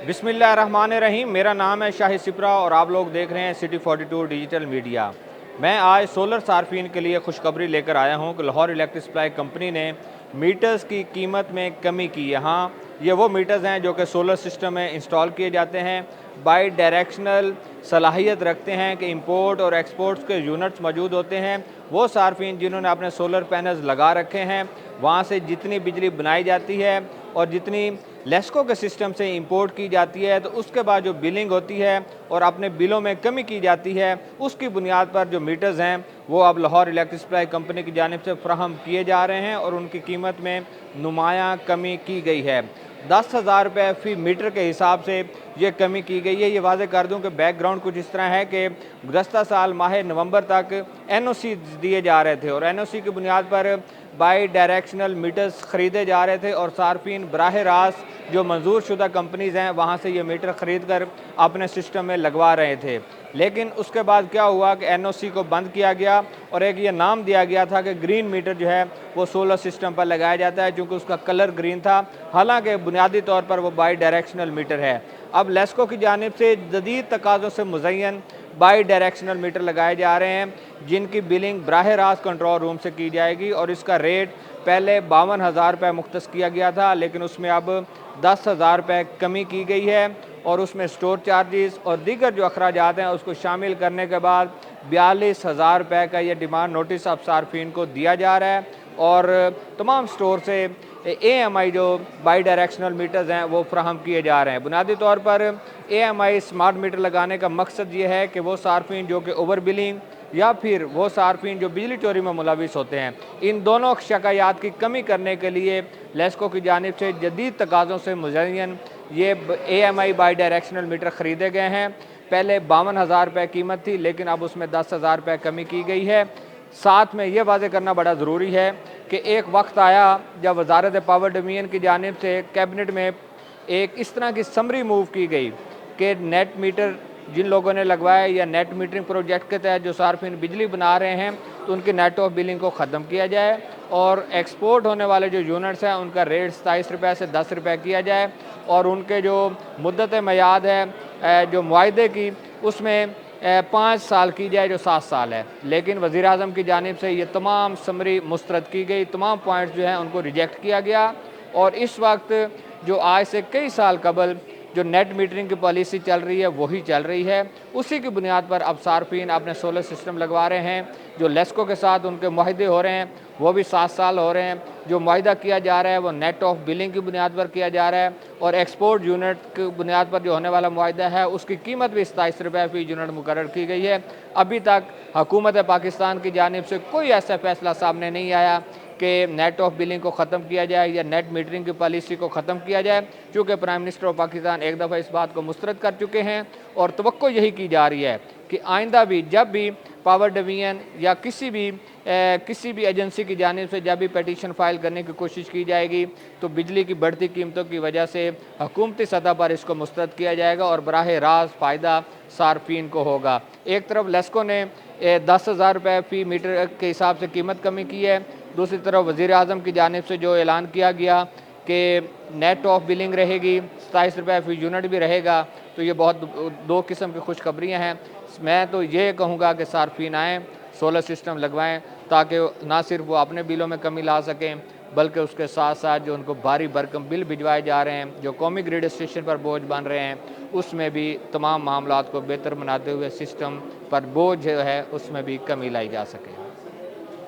बिस्मिल्लाहिर्रहमानिर्रहीम। मेरा नाम है शाहिद सिपरा और आप लोग देख रहे हैं सिटी 42 डिजिटल मीडिया। मैं आज सोलर सार्फिन के लिए खुशखबरी लेकर आया हूं कि लाहौर इलेक्ट्रिक सप्लाई कंपनी ने मीटर्स की कीमत में कमी की है। हाँ, ये वो मीटर्स हैं जो कि सोलर सिस्टम में इंस्टॉल किए जाते हैं, बाई डायरेक्शनल सलाहियत रखते हैं कि इंपोर्ट और एक्सपोर्ट्स के यूनिट्स मौजूद होते हैं। वो सार्फिन जिन्होंने अपने सोलर पैनल्स लगा रखे हैं, वहाँ से जितनी बिजली बनाई जाती है और जितनी लेस्को के सिस्टम से इंपोर्ट की जाती है, तो उसके बाद जो बिलिंग होती है और अपने बिलों में कमी की जाती है, उसकी बुनियाद पर जो मीटर्स हैं वो अब लाहौर इलेक्ट्रिक सप्लाई कंपनी की जानिब से फ्राहम किए जा रहे हैं और उनकी कीमत में नुमायाँ कमी की गई है। 10,000 रुपये फ़ी मीटर के हिसाब से ये कमी की गई है। ये वाज़ेह कर दूं कि बैकग्राउंड कुछ इस तरह है कि गुज़श्ता साल माह नवंबर तक एनओसी दिए जा रहे थे और एनओसी की बुनियाद पर बाई डायरेक्शनल मीटर्स ख़रीदे जा रहे थे और सार्फिन बराह रास्त जो मंजूर शुदा कंपनीज़ हैं वहाँ से ये मीटर ख़रीद कर अपने सिस्टम में लगवा रहे थे। लेकिन उसके बाद क्या हुआ कि एनओसी को बंद किया गया और एक ये नाम दिया गया था कि ग्रीन मीटर जो है वो सोलर सिस्टम पर लगाया जाता है, चूँकि उसका कलर ग्रीन था, हालांकि बुनियादी तौर पर वो बाई डायरेक्शनल मीटर है। अब लेस्को की जानिब से जदीद तकाज़ों से मुज़य्यन बाई डायरेक्शनल मीटर लगाए जा रहे हैं, जिनकी बिलिंग बराह रास्त कंट्रोल रूम से की जाएगी और इसका रेट पहले 52,000 रुपये मुख्तस किया गया था, लेकिन उसमें अब 10,000 रुपये कमी की गई है और उसमें स्टोर चार्जेस और दीगर जो अखराजात हैं उसको शामिल करने के बाद 42,000 रुपये का ये डिमांड नोटिस अब सार्फिन को दिया जा रहा है और तमाम स्टोर से AMI जो बाई डायरेक्शनल मीटर्स हैं वो फ्राहम किए जा रहे हैं। बुनियादी तौर पर AMI स्मार्ट मीटर लगाने का मकसद ये है कि वो सार्फिन जो कि ओवर बिलिंग या फिर वो सार्फिन जो बिजली चोरी में मुलविस होते हैं, इन दोनों शिकायत की कमी करने के लिए लेस्को की जानिब से जदीद तकाज़ों से मुज़य्यन ये AMI बाई डायरेक्शनल मीटर ख़रीदे गए हैं। पहले 52,000 रुपये कीमत थी, लेकिन अब उसमें 10,000 रुपये कमी की गई है। साथ में ये वाज़ेह करना बड़ा ज़रूरी है कि एक वक्त आया जब वजारत पावर डिवीज़न की जानिब से कैबिनेट में एक इस तरह की समरी मूव की गई कि नेट मीटर जिन लोगों ने लगवाया या नेट मीटरिंग प्रोजेक्ट के तहत जो सार्फिन बिजली बना रहे हैं, तो उनकी नेट ऑफ बिलिंग को ख़त्म किया जाए और एक्सपोर्ट होने वाले जो यूनिट्स हैं उनका रेट 27 रुपये से 10 रुपये किया जाए और उनके जो मुद्दत मयाद है जो मुआहदे की उसमें 5 साल की जाए जो 7 साल है। लेकिन वज़ीर आज़म की जानिब से ये तमाम समरी मुस्तरद की गई, तमाम पॉइंट्स जो हैं उनको रिजेक्ट किया गया और इस वक्त जो आज से कई साल कबल जो नेट मीटरिंग की पॉलिसी चल रही है वही चल रही है। उसी की बुनियाद पर अब सार्फिन अपने सोलर सिस्टम लगवा रहे हैं। जो लेस्को के साथ उनके मुआहदे हो रहे हैं वो भी 7 साल हो रहे हैं। जो मुआहदा किया जा रहा है वो नेट ऑफ बिलिंग की बुनियाद पर किया जा रहा है और एक्सपोर्ट यूनिट की बुनियाद पर जो होने वाला मुआहदा है उसकी कीमत भी 27 रुपये फ़ी यूनिट मुकर्रर की गई है। अभी तक हुकूमत पाकिस्तान की जानिब से कोई ऐसा फैसला सामने नहीं आया कि नेट ऑफ बिलिंग को ख़त्म किया जाए या नेट मीटरिंग की पॉलिसी को ख़त्म किया जाए, चूँकि प्राइम मिनिस्टर ऑफ पाकिस्तान एक दफ़ा इस बात को मुस्तरद कर चुके हैं और तवक्को यही की जा रही है कि आइंदा भी जब भी पावर डिवीज़न या किसी भी एजेंसी की जानिब से जब भी पटिशन फ़ाइल करने की कोशिश की जाएगी तो बिजली की बढ़ती कीमतों की वजह से हुकूमती सतह पर इसको मुस्तरद किया जाएगा और बराह रास्त फ़ायदा सार्फिन को होगा। एक तरफ लेस्को ने 10,000 रुपये फ़ी मीटर के हिसाब से कीमत कमी की है, दूसरी तरफ वज़ीर आज़म की जानिब से जो ऐलान किया गया कि नेट ऑफ बिलिंग रहेगी, 27 रुपये फ़ी यूनिट भी रहेगा, तो ये बहुत दो किस्म की खुशखबरियाँ हैं। मैं तो ये कहूँगा कि सार्फिन आएँ, सोलर सिस्टम लगवाएं ताकि ना सिर्फ वो अपने बिलों में कमी ला सकें बल्कि उसके साथ साथ जो उनको भारी भरकम बिल भिजवाए जा रहे हैं, जो कौमी ग्रिड स्टेशन पर बोझ बन रहे हैं, उसमें भी तमाम मामलात को बेहतर बनाते हुए सिस्टम पर बोझ जो है उसमें भी कमी लाई जा सके।